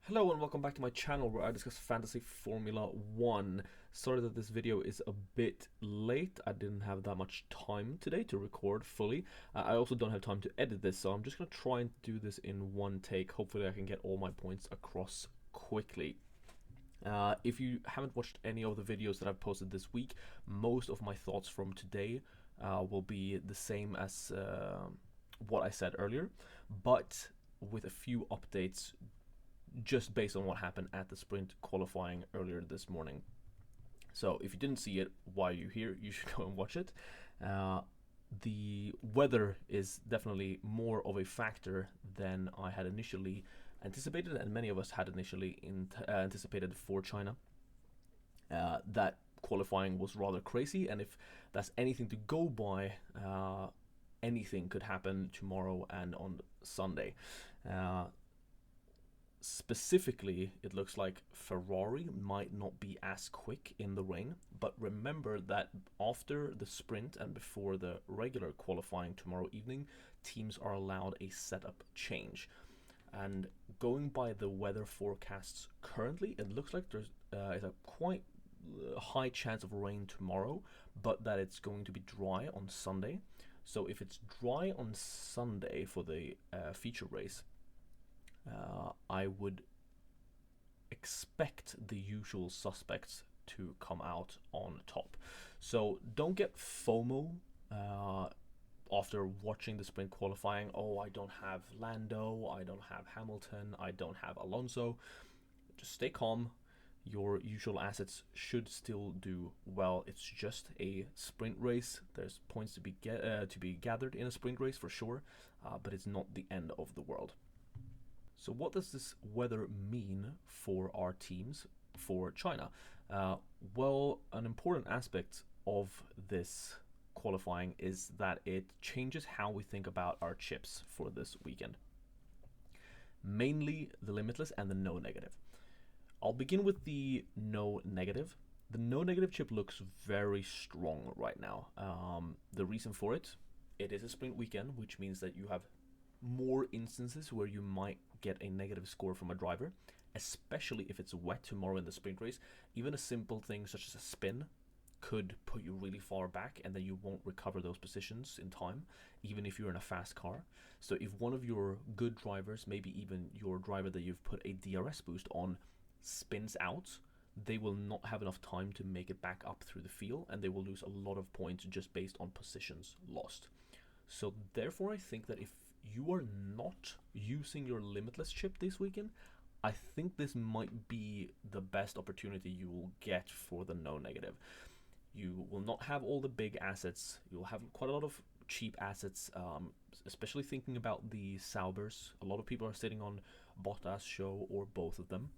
Hello and welcome back to my channel where I discuss fantasy Formula 1. Sorry that this video is a bit late. I didn't have that much time today to record fully. I also don't have time to edit this, so I'm just going to try and do this in one take. Hopefully I can get all my points across quickly. If you haven't watched any of the videos that I've posted this week, most of my thoughts from today will be the same as what I said earlier, but with a few updates just based on what happened at the sprint qualifying earlier this morning. So if you didn't see it while you're here, you should go and watch it. The weather is definitely more of a factor than I had initially anticipated, and many of us had initially anticipated for China. That qualifying was rather crazy, and if that's anything to go by, anything could happen tomorrow and on Sunday. Specifically, it looks like Ferrari might not be as quick in the rain, but remember that after the sprint and before the regular qualifying tomorrow evening, teams are allowed a setup change. And going by the weather forecasts currently, it looks like there's is a quite high chance of rain tomorrow, but that it's going to be dry on Sunday. So if it's dry on Sunday for the feature race, I would expect the usual suspects to come out on top. So don't get FOMO after watching the sprint qualifying. Oh, I don't have Lando, I don't have Hamilton, I don't have Alonso. Just stay calm. Your usual assets should still do well. It's just a sprint race. There's points to be gathered in a sprint race for sure, but it's not the end of the world. So what does this weather mean for our teams for China? Well, an important aspect of this qualifying is that it changes how we think about our chips for this weekend. Mainly the Limitless and the no negative. I'll begin with the no negative. The no negative chip looks very strong right now. The reason for it is a sprint weekend, which means that you have more instances where you might get a negative score from a driver, especially if it's wet tomorrow in the sprint race. Even a simple thing such as a spin could put you really far back, and then you won't recover those positions in time, even if you're in a fast car. So if one of your good drivers, maybe even your driver that you've put a DRS boost on, spins out, they will not have enough time to make it back up through the field, and they will lose a lot of points just based on positions lost. So therefore I think that if you are not using your Limitless chip this weekend, I think this might be the best opportunity you will get for the no negative. You will not have all the big assets. You'll have quite a lot of cheap assets, especially thinking about the Saubers. A lot of people are sitting on Bottas, Show, or both of them.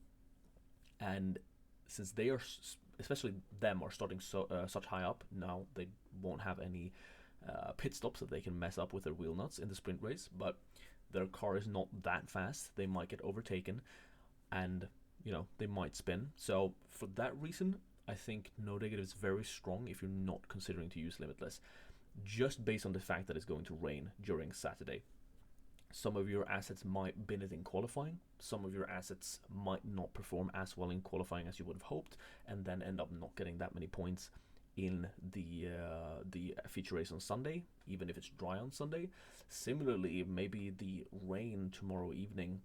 And since they are, especially them, are starting such high up, now they won't have any pit stops that they can mess up with their wheel nuts in the sprint race, but their car is not that fast. They might get overtaken, and they might spin. So for that reason, I think no negative is very strong if you're not considering to use Limitless, just based on the fact that it's going to rain during Saturday. Some of your assets might bin it in qualifying. Some of your assets might not perform as well in qualifying as you would have hoped, and then end up not getting that many points in the feature race on Sunday, even if it's dry on Sunday. Similarly, maybe the rain tomorrow evening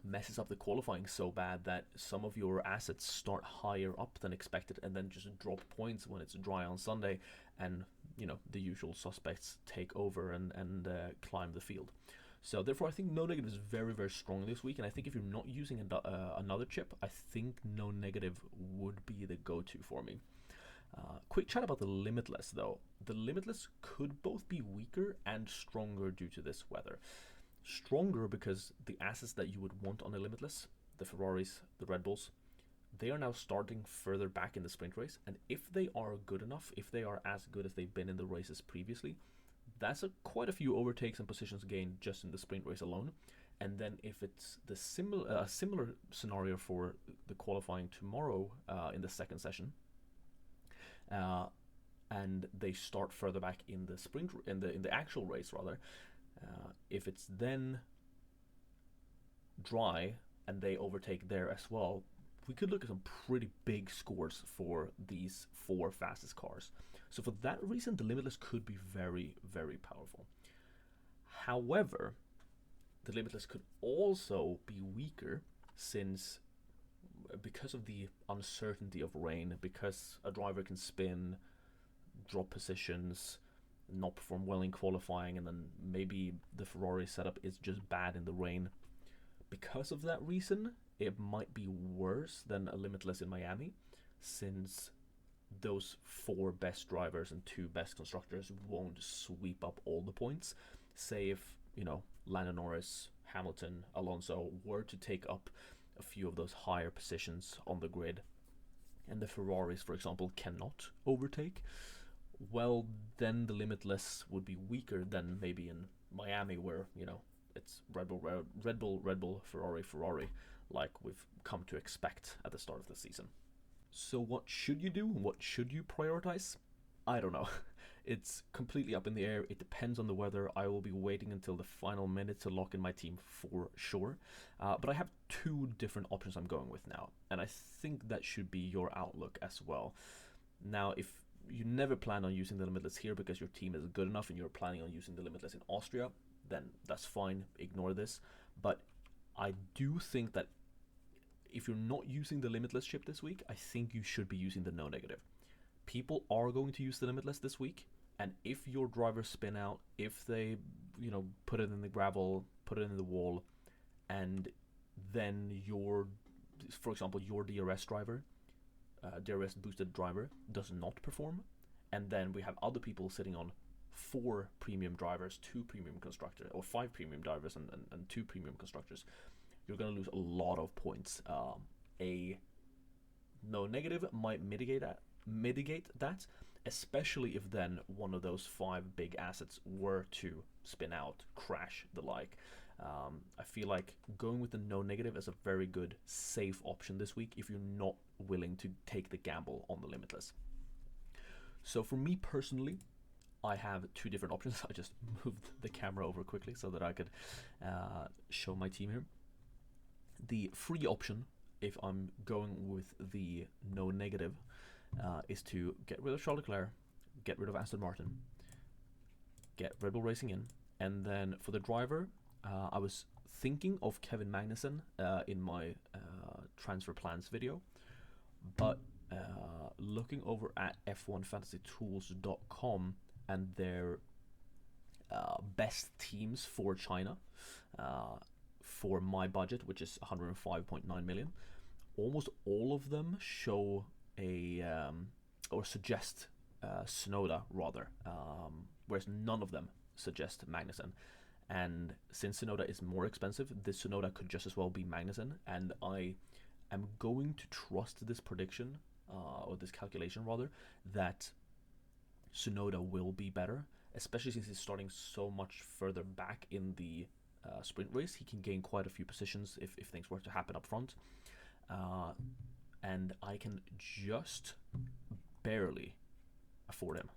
messes up the qualifying so bad that some of your assets start higher up than expected and then just drop points when it's dry on Sunday, and the usual suspects take over and climb the field. So therefore I think no negative is very, very strong this week, and I think if you're not using another chip, I think no negative would be the go-to for me. Quick chat about the Limitless though. The Limitless could both be weaker and stronger due to this weather. Stronger because the assets that you would want on a Limitless, the Ferraris, the Red Bulls, they are now starting further back in the sprint race, and if they are good enough, if they are as good as they've been in the races previously, that's quite a few overtakes and positions gained just in the sprint race alone. And then if it's the similar scenario for the qualifying tomorrow in the second session, and they start further back in the sprint in the actual race rather, if it's then dry and they overtake there as well, we could look at some pretty big scores for these 4 fastest cars. So for that reason, the Limitless could be very, very powerful. However, the Limitless could also be weaker since, because of the uncertainty of rain, because a driver can spin, drop positions, not perform well in qualifying, and then maybe the Ferrari setup is just bad in the rain. Because of that reason, it might be worse than a Limitless in Miami, since those 4 best drivers and 2 best constructors won't sweep up all the points. Say if, Lando Norris, Hamilton, Alonso were to take up a few of those higher positions on the grid, and the Ferraris, for example, cannot overtake, well, then the Limitless would be weaker than maybe in Miami, where, it's Red Bull, Ferrari, like we've come to expect at the start of the season. So what should you do? What should you prioritize? I don't know. It's completely up in the air. It depends on the weather. I will be waiting until the final minute to lock in my team for sure. But I have 2 different options I'm going with now, and I think that should be your outlook as well. Now, if you never plan on using the Limitless here because your team is good enough and you're planning on using the Limitless in Austria, then that's fine. Ignore this. But I do think that if you're not using the Limitless chip this week, I think you should be using the no negative. People are going to use the Limitless this week, and if your drivers spin out, if they, put it in the gravel, put it in the wall, and then for example, your DRS driver, DRS boosted driver, does not perform, and then we have other people sitting on 4 premium drivers, 2 premium constructors, or 5 premium drivers and 2 premium constructors, you're going to lose a lot of points. A no negative might mitigate that, especially if then one of those 5 big assets were to spin out, crash, the like. I feel like going with the no negative is a very good safe option this week if you're not willing to take the gamble on the Limitless. So for me personally, I have 2 different options. I just moved the camera over quickly so that I could show my team here. The free option, if I'm going with the no negative, is to get rid of Charles Leclerc, get rid of Aston Martin, get Red Bull Racing in, and then for the driver, I was thinking of Kevin Magnussen in my transfer plans video, but looking over at f1fantasytools.com and their best teams for China, for my budget, which is 105.9 million, almost all of them show or suggest Tsunoda rather, whereas none of them suggest Magnussen. And since Tsunoda is more expensive, this Tsunoda could just as well be Magnussen, and I am going to trust this prediction, or this calculation rather, that Tsunoda will be better, especially since he's starting so much further back in the sprint race. He can gain quite a few positions if things were to happen up front. And I can just barely afford him.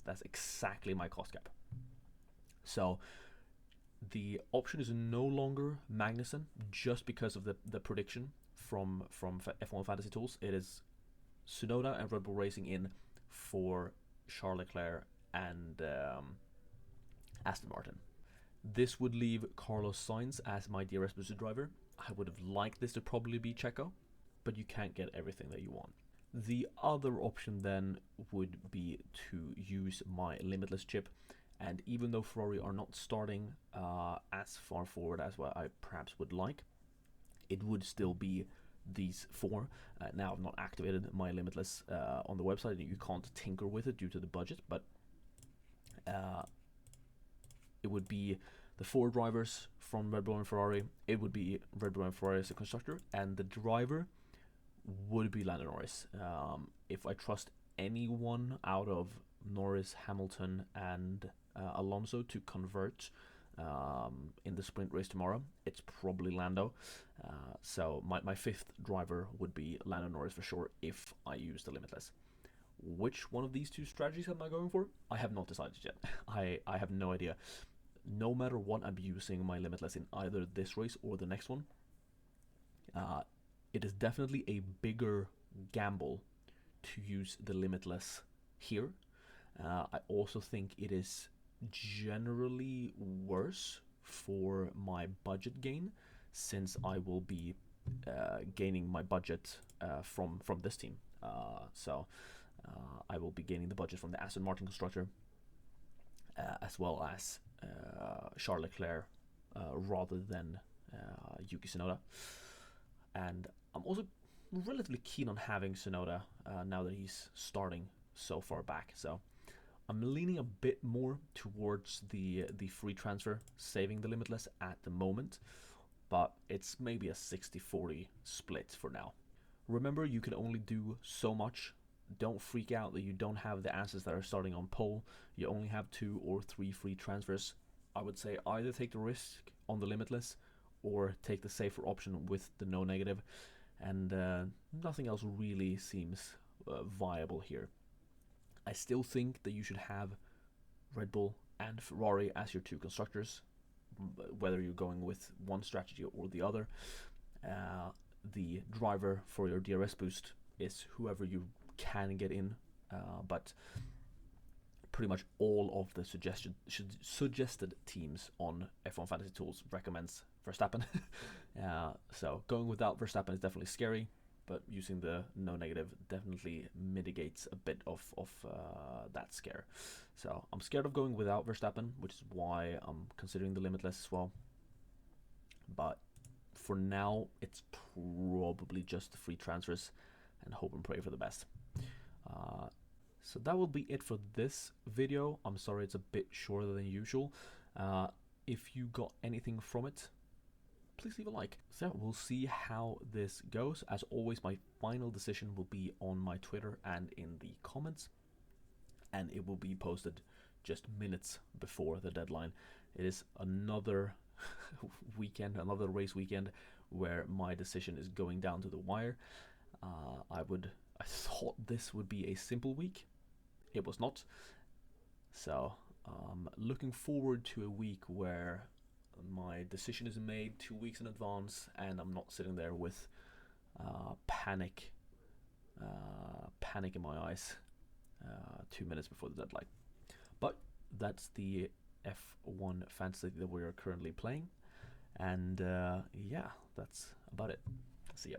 That's exactly my cost cap. So the option is no longer Magnussen just because of the prediction from F1 Fantasy Tools. It is Tsunoda and Red Bull Racing in for Charles Leclerc and Aston Martin. This would leave Carlos Sainz as my DRS boosted driver. I would have liked this to probably be Checo, but you can't get everything that you want. The other option then would be to use my Limitless chip, and even though Ferrari are not starting as far forward as what I perhaps would like, it would still be these 4. Now I've not activated my Limitless on the website. You can't tinker with it due to the budget, but it would be the 4 drivers from Red Bull and Ferrari. It would be Red Bull and Ferrari as a constructor, and the driver would be Lando Norris. If I trust anyone out of Norris, Hamilton, and Alonso to convert in the sprint race tomorrow, it's probably Lando. So my 5th driver would be Lando Norris for sure if I use the Limitless. Which one of these 2 strategies am I going for? I have not decided yet. I have no idea. No matter what, I'm using my Limitless in either this race or the next one. Uh, it is definitely a bigger gamble to use the Limitless here. I also think it is generally worse for my budget gain, since I will be gaining my budget from this team. I will be gaining the budget from the Aston Martin constructor, as well as Charles Leclerc, rather than Yuki Tsunoda. And I'm also relatively keen on having Tsunoda now that he's starting so far back. So I'm leaning a bit more towards the free transfer, saving the Limitless at the moment, but it's maybe a 60-40 split for now. Remember, you can only do so much. Don't freak out that you don't have the assets that are starting on pole. You only have 2 or 3 free transfers. I would say either take the risk on the Limitless or take the safer option with the no negative, and nothing else really seems viable here. I still think that you should have Red Bull and Ferrari as your 2 constructors, whether you're going with one strategy or the other. The driver for your DRS boost is whoever you can get in, but pretty much all of the suggested teams on F1 Fantasy Tools recommends Verstappen. So going without Verstappen is definitely scary, but using the no negative definitely mitigates a bit of that scare. So I'm scared of going without Verstappen, which is why I'm considering the Limitless as well. But for now, it's probably just the free transfers and hope and pray for the best. So that will be it for this video. I'm sorry it's a bit shorter than usual. If you got anything from it, please leave a like. So we'll see how this goes. As always, my final decision will be on my Twitter and in the comments, and it will be posted just minutes before the deadline. It is another weekend, another race weekend, where my decision is going down to the wire. I thought this would be a simple week. It was not. So looking forward to a week where my decision is made 2 weeks in advance, and I'm not sitting there with panic in my eyes 2 minutes before the deadline. But that's the F1 fantasy that we are currently playing, and yeah, that's about it. See ya.